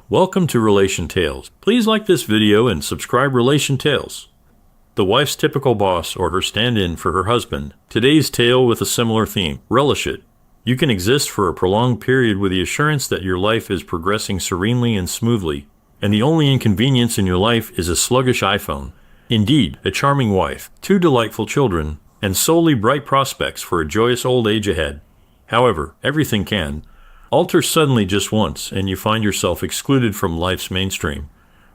Welcome to Relation Tales. Please like this video and subscribe Relation Tales. The wife's typical boss or her stand-in for her husband. Today's tale with a similar theme. Relish it. You can exist for a prolonged period with the assurance that your life is progressing serenely and smoothly, and the only inconvenience in your life is a sluggish iPhone. Indeed, a charming wife, 2 delightful children, and solely bright prospects for a joyous old age ahead. However, everything can alter suddenly just once, and you find yourself excluded from life's mainstream.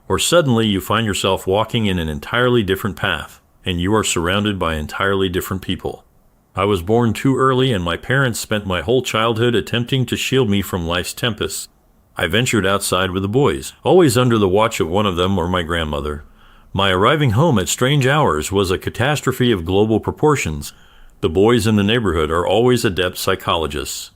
Or suddenly you find yourself walking in an entirely different path, and you are surrounded by entirely different people. I was born too early, and my parents spent my whole childhood attempting to shield me from life's tempests. I ventured outside with the boys, always under the watch of one of them or my grandmother. My arriving home at strange hours was a catastrophe of global proportions. The boys in the neighborhood are always adept psychologists.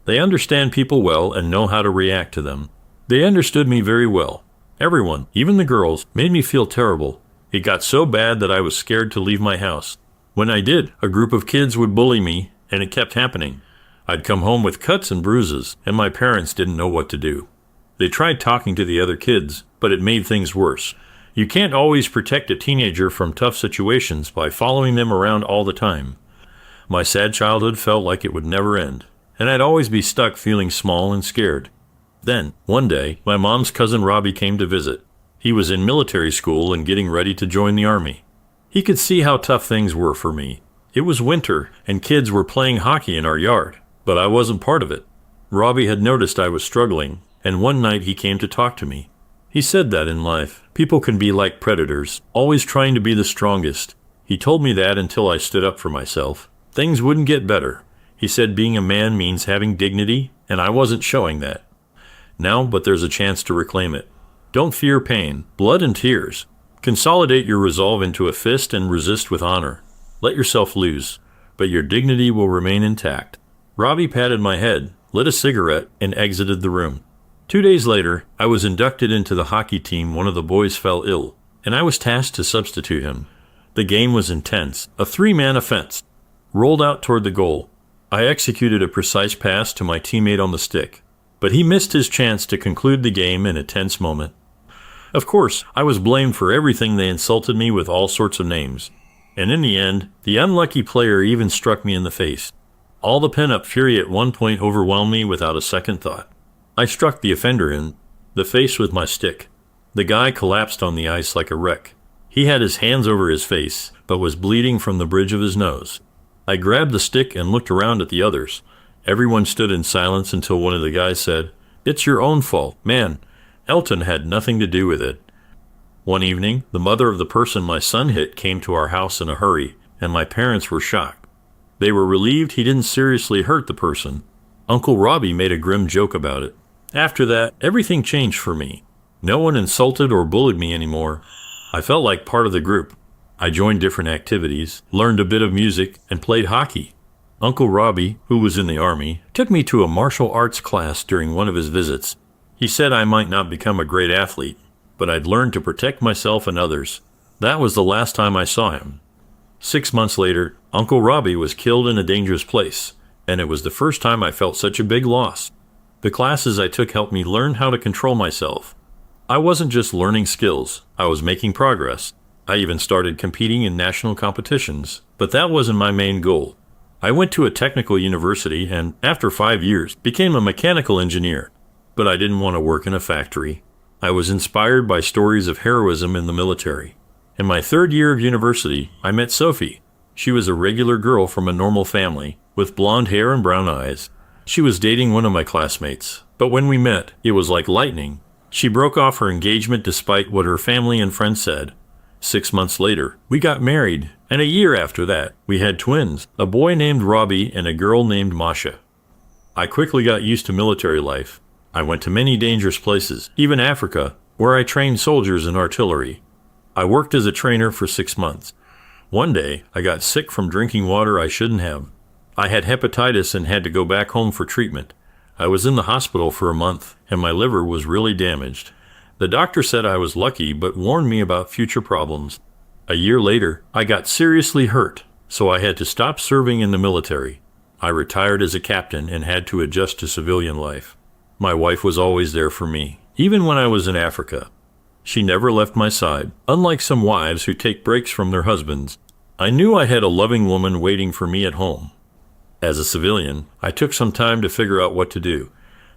They understand people well and know how to react to them. They understood me very well. Everyone, even the girls, made me feel terrible. It got so bad that I was scared to leave my house. When I did, a group of kids would bully me, and it kept happening. I'd come home with cuts and bruises, and my parents didn't know what to do. They tried talking to the other kids, but it made things worse. You can't always protect a teenager from tough situations by following them around all the time. My sad childhood felt like it would never end, and I'd always be stuck feeling small and scared. Then, one day, my mom's cousin Robbie came to visit. He was in military school and getting ready to join the army. He could see how tough things were for me. It was winter, and kids were playing hockey in our yard, but I wasn't part of it. Robbie had noticed I was struggling, and one night he came to talk to me. He said that in life, people can be like predators, always trying to be the strongest. He told me that until I stood up for myself. Things wouldn't get better. He said being a man means having dignity, and I wasn't showing that. Now, but there's a chance to reclaim it. Don't fear pain, blood and tears. Consolidate your resolve into a fist and resist with honor. Let yourself loose, but your dignity will remain intact. Robbie patted my head, lit a cigarette, and exited the room. 2 days later, I was inducted into the hockey team. One of the boys fell ill, and I was tasked to substitute him. The game was intense, a 3-man offense. Rolled out toward the goal. I executed a precise pass to my teammate on the stick, but he missed his chance to conclude the game in a tense moment. Of course, I was blamed for everything. They insulted me with all sorts of names, and in the end, the unlucky player even struck me in the face. All the pent-up fury at one point overwhelmed me without a second thought. I struck the offender in the face with my stick. The guy collapsed on the ice like a wreck. He had his hands over his face, but was bleeding from the bridge of his nose. I grabbed the stick and looked around at the others. Everyone stood in silence until one of the guys said, "It's your own fault, man. Elton had nothing to do with it." One evening, the mother of the person my son hit came to our house in a hurry, and my parents were shocked. They were relieved he didn't seriously hurt the person. Uncle Robbie made a grim joke about it. After that, everything changed for me. No one insulted or bullied me anymore. I felt like part of the group. I joined different activities, learned a bit of music, and played hockey. Uncle Robbie, who was in the army, took me to a martial arts class during one of his visits. He said I might not become a great athlete, but I'd learn to protect myself and others. That was the last time I saw him. 6 months later, Uncle Robbie was killed in a dangerous place, and it was the first time I felt such a big loss. The classes I took helped me learn how to control myself. I wasn't just learning skills, I was making progress. I even started competing in national competitions, but that wasn't my main goal. I went to a technical university and, after 5 years, became a mechanical engineer. But I didn't want to work in a factory. I was inspired by stories of heroism in the military. In my 3rd year of university, I met Sophie. She was a regular girl from a normal family, with blonde hair and brown eyes. She was dating one of my classmates, but when we met, it was like lightning. She broke off her engagement despite what her family and friends said. 6 months later, we got married, and a year after that, we had twins, a boy named Robbie and a girl named Masha. I quickly got used to military life. I went to many dangerous places, even Africa, where I trained soldiers and artillery. I worked as a trainer for 6 months. One day, I got sick from drinking water I shouldn't have. I had hepatitis and had to go back home for treatment. I was in the hospital for a month, and my liver was really damaged. The doctor said I was lucky, but warned me about future problems. A year later, I got seriously hurt, so I had to stop serving in the military. I retired as a captain and had to adjust to civilian life. My wife was always there for me. even when I was in Africa. She never left my side, unlike some wives who take breaks from their husbands. I knew I had a loving woman waiting for me at home. As a civilian, I took some time to figure out what to do.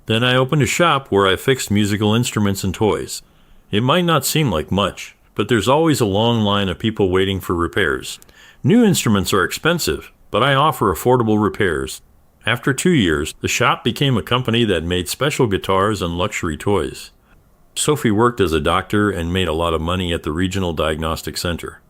Then I opened a shop where I fixed musical instruments and toys. It might not seem like much, but there's always a long line of people waiting for repairs. New instruments are expensive, but I offer affordable repairs. After 2 years, the shop became a company that made special guitars and luxury toys. Sophie worked as a doctor and made a lot of money at the regional diagnostic center.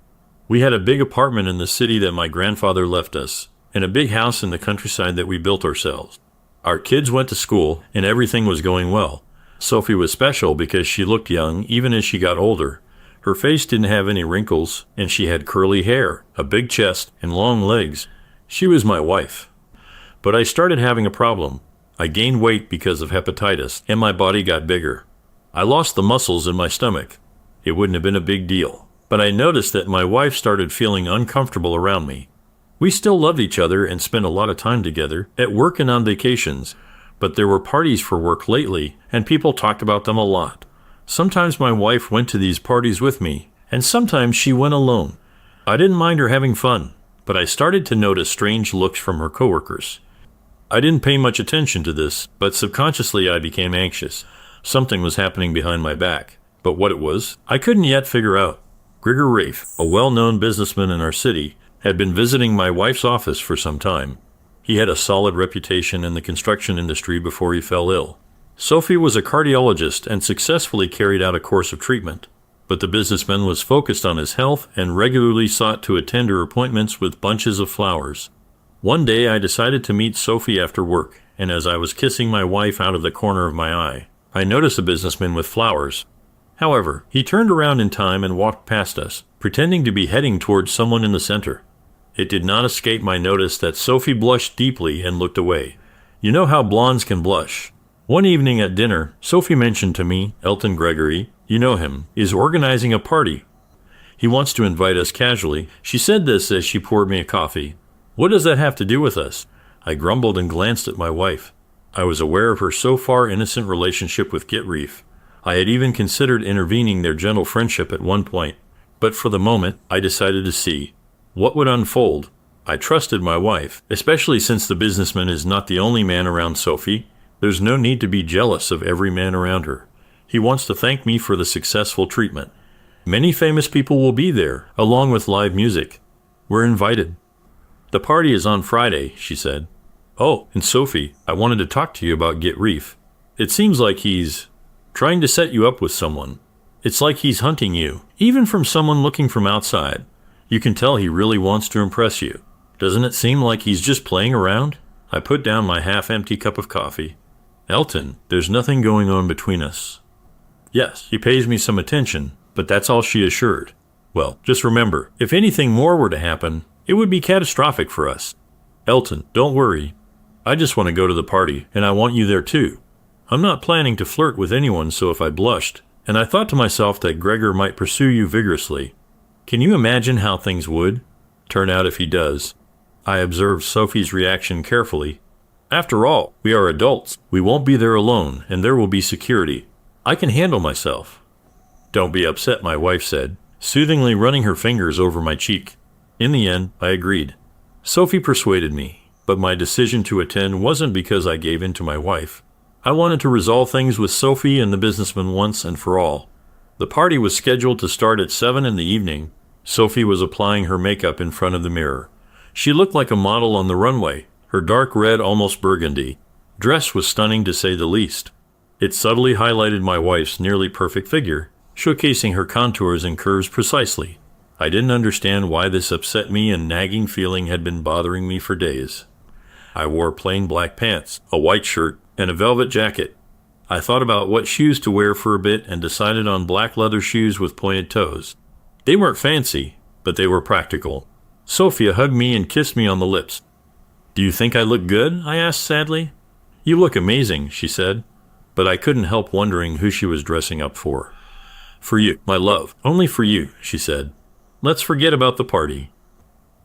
We had a big apartment in the city that my grandfather left us, and a big house in the countryside that we built ourselves. Our kids went to school, and everything was going well. Sophie was special because she looked young even as she got older. Her face didn't have any wrinkles, and she had curly hair, a big chest, and long legs. She was my wife. But I started having a problem. I gained weight because of hepatitis, and my body got bigger. I lost the muscles in my stomach. It wouldn't have been a big deal, but I noticed that my wife started feeling uncomfortable around me. We still loved each other and spent a lot of time together, at work and on vacations, but there were parties for work lately, and people talked about them a lot. Sometimes my wife went to these parties with me, and sometimes she went alone. I didn't mind her having fun, but I started to notice strange looks from her coworkers. I didn't pay much attention to this, but subconsciously I became anxious. Something was happening behind my back, but what it was, I couldn't yet figure out. Gregor Rafe, a well-known businessman in our city, had been visiting my wife's office for some time. He had a solid reputation in the construction industry before he fell ill. Sophie was a cardiologist and successfully carried out a course of treatment, but the businessman was focused on his health and regularly sought to attend her appointments with bunches of flowers. One day I decided to meet Sophie after work, and as I was kissing my wife out of the corner of my eye, I noticed a businessman with flowers. However, he turned around in time and walked past us, pretending to be heading towards someone in the center. It did not escape my notice that Sophie blushed deeply and looked away. You know how blondes can blush. One evening at dinner, Sophie mentioned to me, Elton Gregory, you know him, is organizing a party. He wants to invite us casually. She said this as she poured me a coffee. What does that have to do with us? I grumbled and glanced at my wife. I was aware of her so far innocent relationship with Git Reef. I had even considered intervening their gentle friendship at one point, but for the moment, I decided to see what would unfold. I trusted my wife, especially since the businessman is not the only man around Sophie. There's no need to be jealous of every man around her. He wants to thank me for the successful treatment. Many famous people will be there, along with live music. We're invited. The party is on Friday, she said. Oh, and Sophie, I wanted to talk to you about Git Reef. It seems like he's trying to set you up with someone. It's like he's hunting you, even from someone looking from outside. You can tell he really wants to impress you. Doesn't it seem like he's just playing around? I put down my half-empty cup of coffee. Elton, there's nothing going on between us. Yes, he pays me some attention, but that's all she assured. Well, just remember, if anything more were to happen, it would be catastrophic for us. Elton, don't worry. I just want to go to the party, and I want you there too. I'm not planning to flirt with anyone, so if I blushed, and I thought to myself that Gregor might pursue you vigorously, can you imagine how things would turn out if he does? I observed Sophie's reaction carefully. After all, we are adults. We won't be there alone, and there will be security. I can handle myself. Don't be upset, my wife said, soothingly running her fingers over my cheek. In the end, I agreed. Sophie persuaded me, but my decision to attend wasn't because I gave in to my wife. I wanted to resolve things with Sophie and the businessman once and for all. The party was scheduled to start at 7 in the evening. Sophie was applying her makeup in front of the mirror. She looked like a model on the runway, her dark red, almost burgundy dress was stunning to say the least. It subtly highlighted my wife's nearly perfect figure, showcasing her contours and curves precisely. I didn't understand why this upset me, and nagging feeling had been bothering me for days. I wore plain black pants, a white shirt, and a velvet jacket. I thought about what shoes to wear for a bit and decided on black leather shoes with pointed toes. They weren't fancy, but they were practical. Sophia hugged me and kissed me on the lips. Do you think I look good? I asked sadly. You look amazing, she said, but I couldn't help wondering who she was dressing up for. For you, my love, only for you, she said. Let's forget about the party.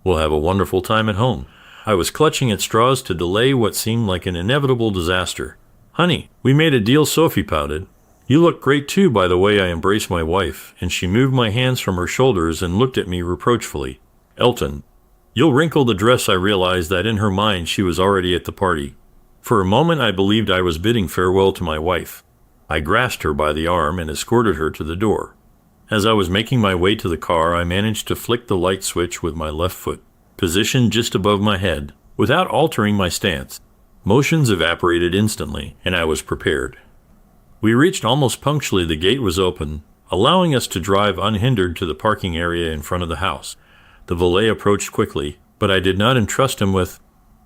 We'll have a wonderful time at home. I was clutching at straws to delay what seemed like an inevitable disaster. Honey, we made a deal, Sophie pouted. You look great too, by the way. I embraced my wife, and she moved my hands from her shoulders and looked at me reproachfully. Elton, you'll wrinkle the dress. I realized that in her mind she was already at the party. For a moment I believed I was bidding farewell to my wife. I grasped her by the arm and escorted her to the door. As I was making my way to the car, I managed to flick the light switch with my left foot, positioned just above my head, without altering my stance. Motions evaporated instantly, and I was prepared. We reached almost punctually. The gate was open, allowing us to drive unhindered to the parking area in front of the house. The valet approached quickly, but I did not entrust him with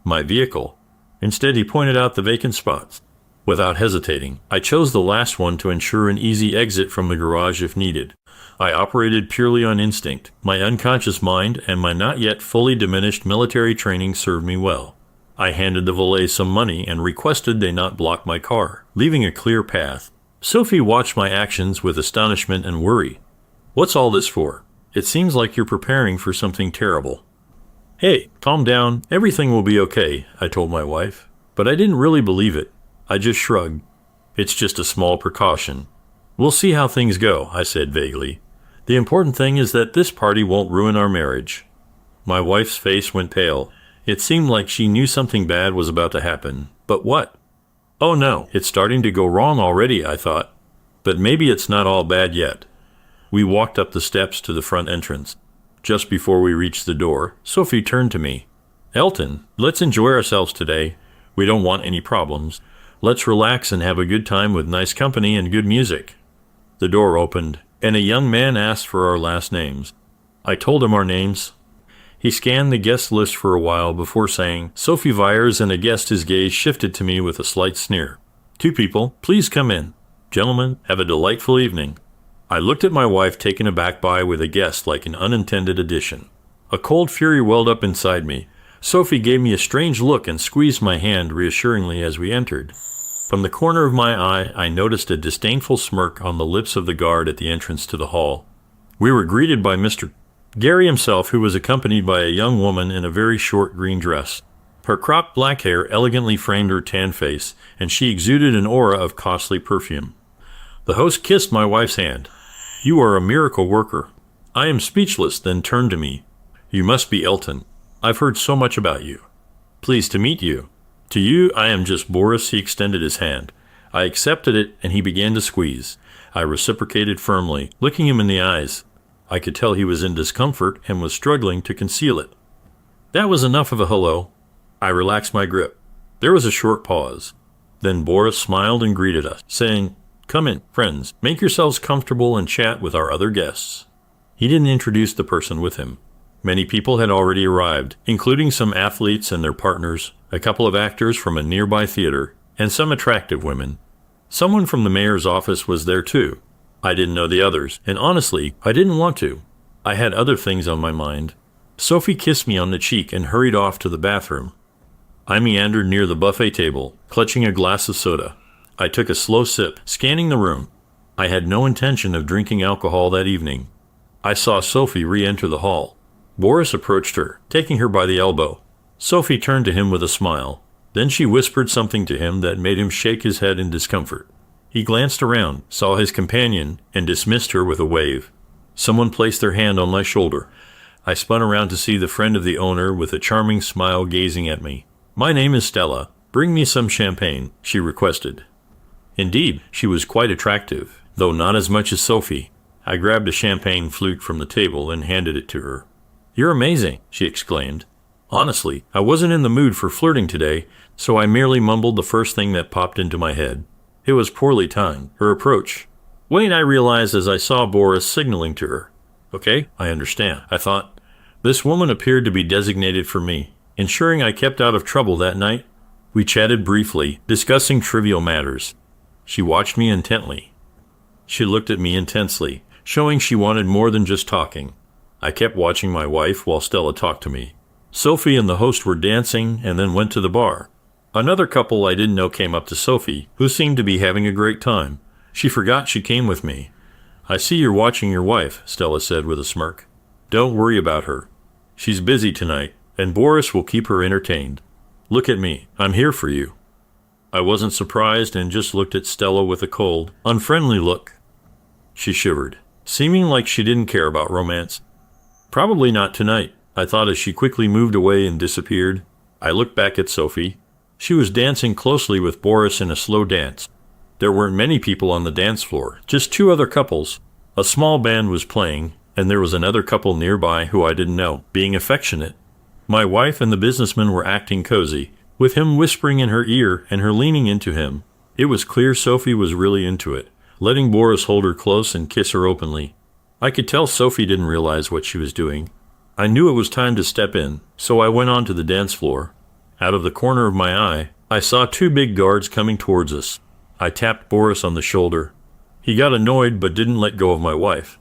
my vehicle. Instead, he pointed out the vacant spots. Without hesitating, I chose the last one to ensure an easy exit from the garage if needed. I operated purely on instinct. My unconscious mind and my not yet fully diminished military training served me well. I handed the valet some money and requested they not block my car, leaving a clear path. Sophie watched my actions with astonishment and worry. What's all this for? It seems like you're preparing for something terrible. Hey, calm down. Everything will be okay, I told my wife. But I didn't really believe it. I just shrugged. It's just a small precaution. We'll see how things go, I said vaguely. The important thing is that this party won't ruin our marriage. My wife's face went pale. It seemed like she knew something bad was about to happen. But what? Oh no, it's starting to go wrong already, I thought. But maybe it's not all bad yet. We walked up the steps to the front entrance. Just before we reached the door, Sophie turned to me. Elton, let's enjoy ourselves today. We don't want any problems. Let's relax and have a good time with nice company and good music. The door opened, and a young man asked for our last names. I told him our names. He scanned the guest list for a while before saying, Sophie Vyers, and a guest. His gaze shifted to me with a slight sneer. 2 people, please come in. Gentlemen, have a delightful evening. I looked at my wife, taken aback by with a guest like an unintended addition. A cold fury welled up inside me. Sophie gave me a strange look and squeezed my hand reassuringly as we entered. From the corner of my eye, I noticed a disdainful smirk on the lips of the guard at the entrance to the hall. We were greeted by Mr. Gary himself, who was accompanied by a young woman in a very short green dress. Her cropped black hair elegantly framed her tan face, and she exuded an aura of costly perfume. The host kissed my wife's hand. You are a miracle worker. I am speechless, then turned to me. You must be Elton. I've heard so much about you. Pleased to meet you. To you, I am just Boris. He extended his hand. I accepted it, and he began to squeeze. I reciprocated firmly, looking him in the eyes. I could tell he was in discomfort and was struggling to conceal it. That was enough of a hello. I relaxed my grip. There was a short pause. Then Boris smiled and greeted us, saying, Come in, friends. Make yourselves comfortable and chat with our other guests. He didn't introduce the person with him. Many people had already arrived, including some athletes and their partners, a couple of actors from a nearby theater, and some attractive women. Someone from the mayor's office was there too. I didn't know the others, and honestly, I didn't want to. I had other things on my mind. Sophie kissed me on the cheek and hurried off to the bathroom. I meandered near the buffet table, clutching a glass of soda. I took a slow sip, scanning the room. I had no intention of drinking alcohol that evening. I saw Sophie re-enter the hall. Boris approached her, taking her by the elbow. Sophie turned to him with a smile. Then she whispered something to him that made him shake his head in discomfort. He glanced around, saw his companion, and dismissed her with a wave. Someone placed their hand on my shoulder. I spun around to see the friend of the owner with a charming smile gazing at me. My name is Stella. Bring me some champagne, she requested. Indeed, she was quite attractive, though not as much as Sophie. I grabbed a champagne flute from the table and handed it to her. You're amazing, she exclaimed. Honestly, I wasn't in the mood for flirting today, so I merely mumbled the first thing that popped into my head. It was poorly timed, her approach. Wait, I realized as I saw Boris signaling to her. Okay, I understand, I thought. This woman appeared to be designated for me, ensuring I kept out of trouble that night. We chatted briefly, discussing trivial matters. She watched me intently. She looked at me intensely, showing she wanted more than just talking. I kept watching my wife while Stella talked to me. Sophie and the host were dancing and then went to the bar. Another couple I didn't know came up to Sophie, who seemed to be having a great time. She forgot she came with me. I see you're watching your wife, Stella said with a smirk. Don't worry about her. She's busy tonight, and Boris will keep her entertained. Look at me. I'm here for you. I wasn't surprised and just looked at Stella with a cold, unfriendly look. She shivered, seeming like she didn't care about romance. Probably not tonight, I thought as she quickly moved away and disappeared. I looked back at Sophie. She was dancing closely with Boris in a slow dance. There weren't many people on the dance floor, just 2 other couples. A small band was playing, and there was another couple nearby who I didn't know, being affectionate. My wife and the businessman were acting cozy, with him whispering in her ear and her leaning into him. It was clear Sophie was really into it, letting Boris hold her close and kiss her openly. I could tell Sophie didn't realize what she was doing. I knew it was time to step in, so I went on to the dance floor. Out of the corner of my eye, I saw 2 big guards coming towards us. I tapped Boris on the shoulder. He got annoyed but didn't let go of my wife.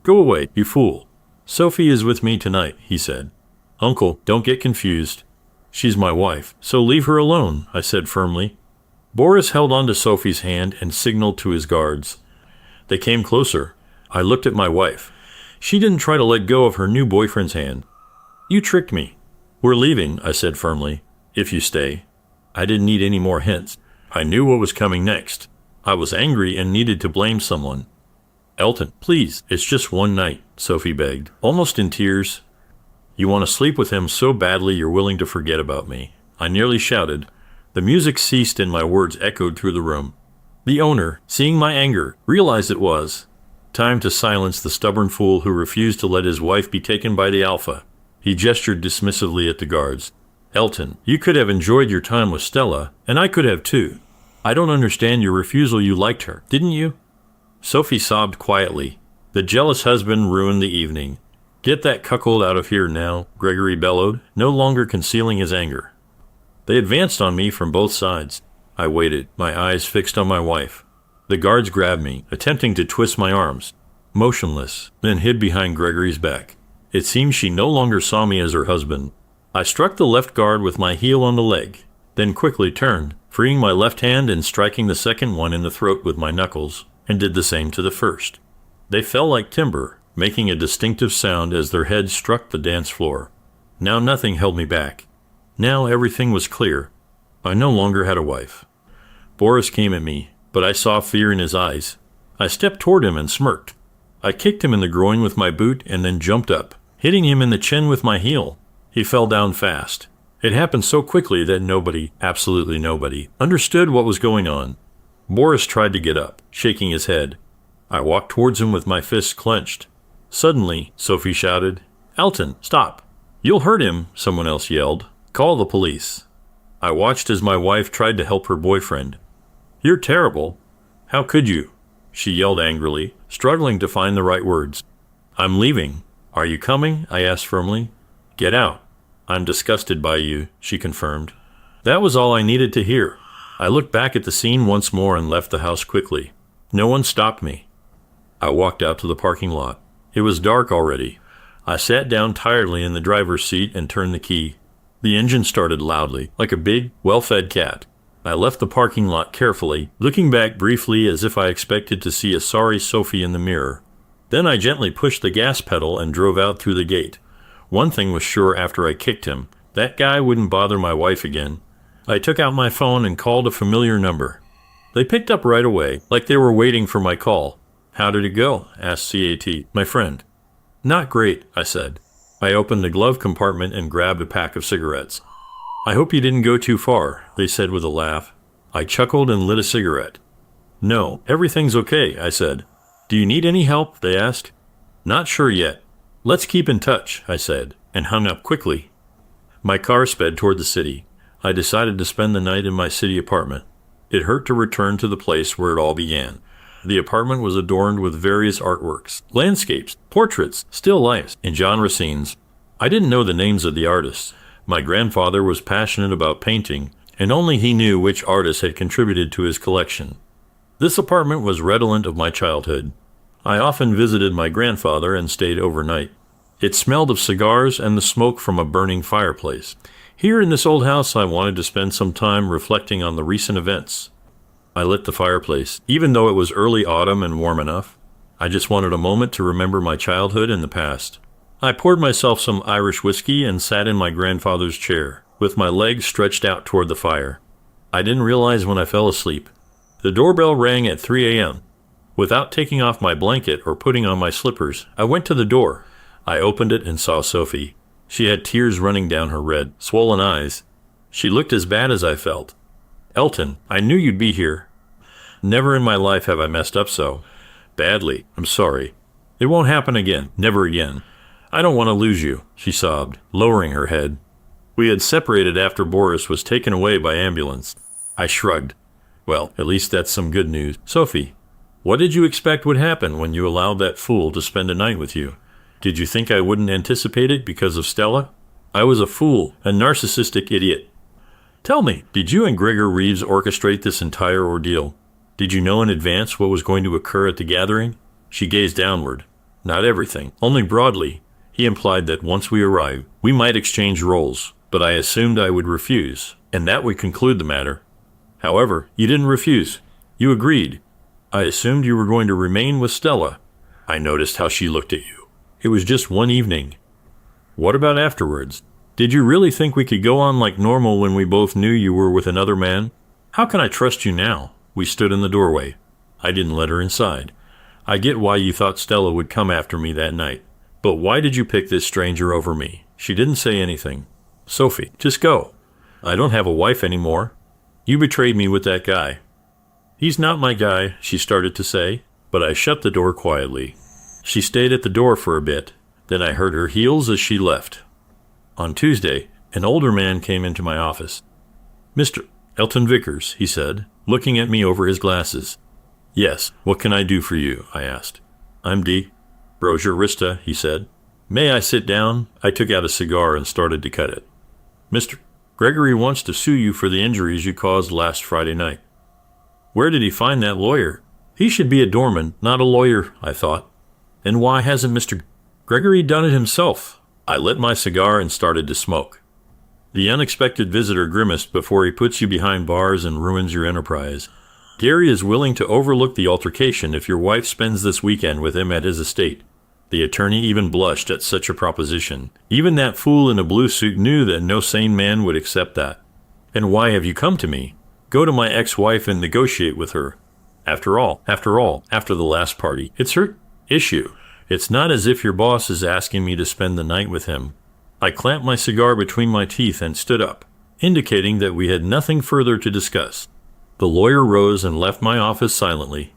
"Go away, you fool. Sophie is with me tonight," he said. "Uncle, don't get confused. She's my wife, so leave her alone," I said firmly. Boris held onto Sophie's hand and signaled to his guards. They came closer. I looked at my wife. She didn't try to let go of her new boyfriend's hand. "You tricked me." "We're leaving," I said firmly, "if you stay." I didn't need any more hints. I knew what was coming next. I was angry and needed to blame someone. "Elton, please, it's just one night," Sophie begged, almost in tears. "You want to sleep with him so badly you're willing to forget about me," I nearly shouted. The music ceased and my words echoed through the room. The owner, seeing my anger, realized it was time to silence the stubborn fool who refused to let his wife be taken by the alpha. He gestured dismissively at the guards. "Elton, you could have enjoyed your time with Stella, and I could have too. I don't understand your refusal. You liked her, didn't you?" Sophie sobbed quietly. The jealous husband ruined the evening. "Get that cuckold out of here now," Gregory bellowed, no longer concealing his anger. They advanced on me from both sides. I waited, my eyes fixed on my wife. The guards grabbed me, attempting to twist my arms. Motionless, then hid behind Gregory's back. It seemed she no longer saw me as her husband. I struck the left guard with my heel on the leg, then quickly turned, freeing my left hand and striking the second one in the throat with my knuckles, and did the same to the first. They fell like timber, making a distinctive sound as their heads struck the dance floor. Now nothing held me back. Now everything was clear. I no longer had a wife. Boris came at me, but I saw fear in his eyes. I stepped toward him and smirked. I kicked him in the groin with my boot and then jumped up, hitting him in the chin with my heel. He fell down fast. It happened so quickly that nobody, absolutely nobody, understood what was going on. Boris tried to get up, shaking his head. I walked towards him with my fists clenched. Suddenly, Sophie shouted, "Elton, stop. You'll hurt him," someone else yelled. "Call the police." I watched as my wife tried to help her boyfriend. "You're terrible. How could you?" she yelled angrily, struggling to find the right words. "I'm leaving." "Are you coming?" I asked firmly. "Get out." "I'm disgusted by you," she confirmed. That was all I needed to hear. I looked back at the scene once more and left the house quickly. No one stopped me. I walked out to the parking lot. It was dark already. I sat down tiredly in the driver's seat and turned the key. The engine started loudly, like a big, well-fed cat. I left the parking lot carefully, looking back briefly as if I expected to see a sorry Sophie in the mirror. Then I gently pushed the gas pedal and drove out through the gate. One thing was sure after I kicked him. That guy wouldn't bother my wife again. I took out my phone and called a familiar number. They picked up right away, like they were waiting for my call. "How did it go?" asked CAT, my friend. "Not great," I said. I opened the glove compartment and grabbed a pack of cigarettes. "I hope you didn't go too far," they said with a laugh. I chuckled and lit a cigarette. "No, everything's okay," I said. "Do you need any help?" they asked. "Not sure yet. Let's keep in touch," I said, and hung up quickly. My car sped toward the city. I decided to spend the night in my city apartment. It hurt to return to the place where it all began. The apartment was adorned with various artworks, landscapes, portraits, still lifes, and genre scenes. I didn't know the names of the artists. My grandfather was passionate about painting, and only he knew which artists had contributed to his collection. This apartment was redolent of my childhood. I often visited my grandfather and stayed overnight. It smelled of cigars and the smoke from a burning fireplace. Here in this old house, I wanted to spend some time reflecting on the recent events. I lit the fireplace, even though it was early autumn and warm enough. I just wanted a moment to remember my childhood and the past. I poured myself some Irish whiskey and sat in my grandfather's chair, with my legs stretched out toward the fire. I didn't realize when I fell asleep. The doorbell rang at 3 a.m. Without taking off my blanket or putting on my slippers, I went to the door. I opened it and saw Sophie. She had tears running down her red, swollen eyes. She looked as bad as I felt. "Elton, I knew you'd be here. Never in my life have I messed up so badly. I'm sorry. It won't happen again. Never again. I don't want to lose you," she sobbed, lowering her head. We had separated after Boris was taken away by ambulance. I shrugged. "Well, at least that's some good news. Sophie, what did you expect would happen when you allowed that fool to spend a night with you? Did you think I wouldn't anticipate it because of Stella? I was a fool, a narcissistic idiot. Tell me, did you and Gregor Reeves orchestrate this entire ordeal? Did you know in advance what was going to occur at the gathering?" She gazed downward. "Not everything, only broadly. He implied that once we arrived, we might exchange roles, but I assumed I would refuse, and that would conclude the matter. However, you didn't refuse. You agreed. I assumed you were going to remain with Stella. I noticed how she looked at you. It was just one evening. What about afterwards? Did you really think we could go on like normal when we both knew you were with another man? How can I trust you now?" We stood in the doorway. I didn't let her inside. "I get why you thought Stella would come after me that night. But why did you pick this stranger over me?" She didn't say anything. "Sophie, just go. I don't have a wife anymore. You betrayed me with that guy." "He's not my guy," she started to say, but I shut the door quietly. She stayed at the door for a bit. Then I heard her heels as she left. On Tuesday, an older man came into my office. "Mr. Elton Vickers," he said, looking at me over his glasses. "Yes, what can I do for you?" I asked. "I'm D. Brozurista," he said. "May I sit down?" I took out a cigar and started to cut it. "Mr. Gregory wants to sue you for the injuries you caused last Friday night." Where did he find that lawyer? He should be a doorman, not a lawyer, I thought. And why hasn't Mr. Gregory done it himself? I lit my cigar and started to smoke. The unexpected visitor grimaced before he puts you behind bars and ruins your enterprise. "Gary is willing to overlook the altercation if your wife spends this weekend with him at his estate." The attorney even blushed at such a proposition. Even that fool in a blue suit knew that no sane man would accept that. "And why have you come to me? Go to my ex-wife and negotiate with her. After all, after the last party, it's her issue. It's not as if your boss is asking me to spend the night with him." I clamped my cigar between my teeth and stood up, indicating that we had nothing further to discuss. The lawyer rose and left my office silently.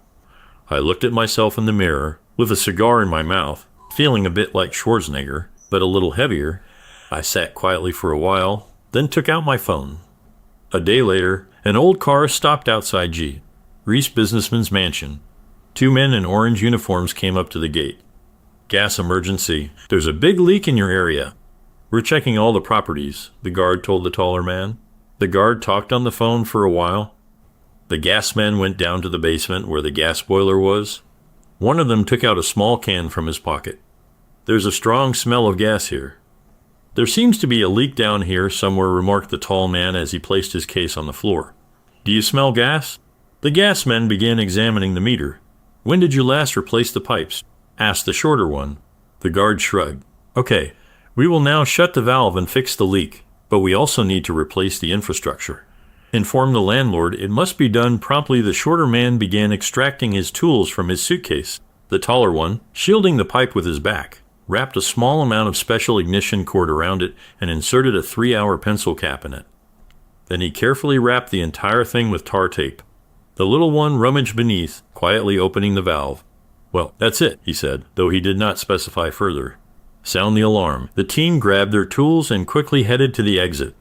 I looked at myself in the mirror, with a cigar in my mouth, feeling a bit like Schwarzenegger, but a little heavier. I sat quietly for a while, then took out my phone. A day later, an old car stopped outside G. Reese businessman's mansion. 2 men in orange uniforms came up to the gate. "Gas emergency. There's a big leak in your area." "We're checking all the properties," the guard told the taller man. The guard talked on the phone for a while. The gas men went down to the basement where the gas boiler was. One of them took out a small can from his pocket. "There's a strong smell of gas here." "There seems to be a leak down here somewhere," remarked the tall man as he placed his case on the floor. "Do you smell gas?" The gas men began examining the meter. "When did you last replace the pipes?" asked the shorter one. The guard shrugged. "Okay, we will now shut the valve and fix the leak, but we also need to replace the infrastructure. Inform the landlord it must be done promptly." The shorter man began extracting his tools from his suitcase. The taller one, shielding the pipe with his back, wrapped a small amount of special ignition cord around it and inserted a 3-hour pencil cap in it. Then he carefully wrapped the entire thing with tar tape. The little one rummaged beneath, quietly opening the valve. "Well, that's it," he said, though he did not specify further. "Sound the alarm." The team grabbed their tools and quickly headed to the exit.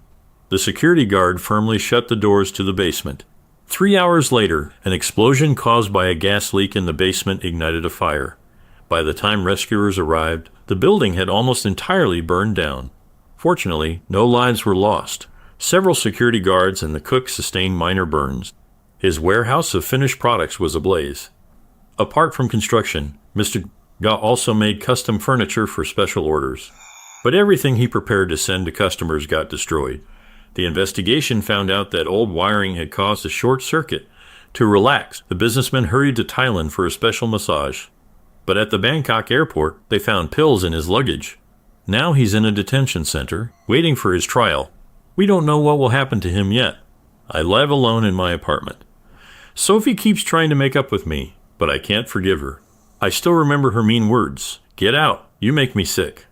The security guard firmly shut the doors to the basement. 3 hours later, an explosion caused by a gas leak in the basement ignited a fire. By the time rescuers arrived, the building had almost entirely burned down. Fortunately, no lives were lost. Several security guards and the cook sustained minor burns. His warehouse of finished products was ablaze. Apart from construction, Mr. Ga also made custom furniture for special orders. But everything he prepared to send to customers got destroyed. The investigation found out that old wiring had caused a short circuit. To relax, the businessman hurried to Thailand for a special massage. But at the Bangkok airport, they found pills in his luggage. Now he's in a detention center, waiting for his trial. We don't know what will happen to him yet. I live alone in my apartment. Sophie keeps trying to make up with me, but I can't forgive her. I still remember her mean words. Get out. You make me sick.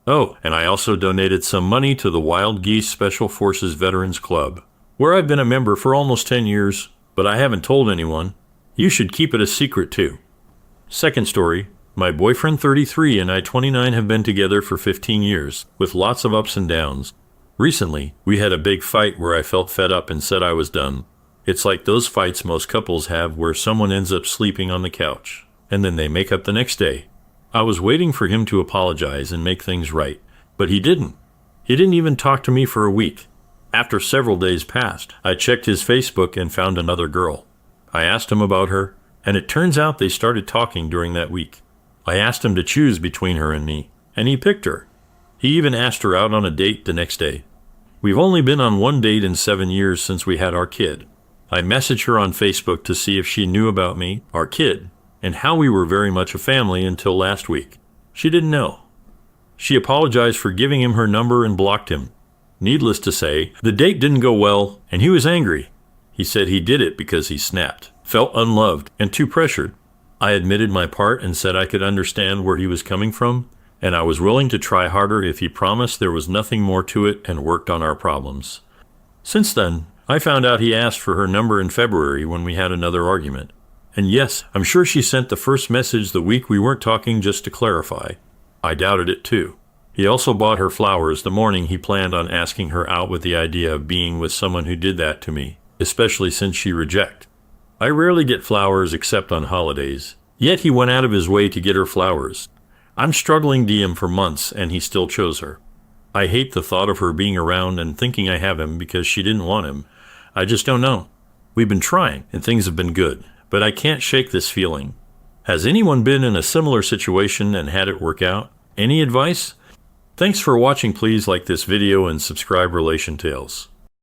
Oh, and I also donated some money to the Wild Geese Special Forces Veterans Club, where I've been a member for almost 10 years, but I haven't told anyone. You should keep it a secret too. Second story. My boyfriend 33 and I 29 have been together for 15 years, with lots of ups and downs. Recently, we had a big fight where I felt fed up and said I was done. It's like those fights most couples have where someone ends up sleeping on the couch, and then they make up the next day. I was waiting for him to apologize and make things right, but he didn't. He didn't even talk to me for a week. After several days passed, I checked his Facebook and found another girl. I asked him about her, and it turns out they started talking during that week. I asked him to choose between her and me, and he picked her. He even asked her out on a date the next day. We've only been on one date in 7 years since we had our kid. I messaged her on Facebook to see if she knew about me, our kid, and how we were very much a family until last week. She didn't know. She apologized for giving him her number and blocked him. Needless to say, the date didn't go well, and he was angry. He said he did it because he snapped, felt unloved, and too pressured. I admitted my part and said I could understand where he was coming from, and I was willing to try harder if he promised there was nothing more to it and worked on our problems. Since then, I found out he asked for her number in February when we had another argument. And yes, I'm sure she sent the first message the week we weren't talking just to clarify. I doubted it too. He also bought her flowers the morning he planned on asking her out with the idea of being with someone who did that to me, especially since she rejected. I rarely get flowers except on holidays, yet he went out of his way to get her flowers. I'm struggling DM for months and he still chose her. I hate the thought of her being around and thinking I have him because she didn't want him. I just don't know. We've been trying and things have been good, but I can't shake this feeling. Has anyone been in a similar situation and had it work out? Any advice? Thanks for watching. Please like this video and subscribe Relation Tales.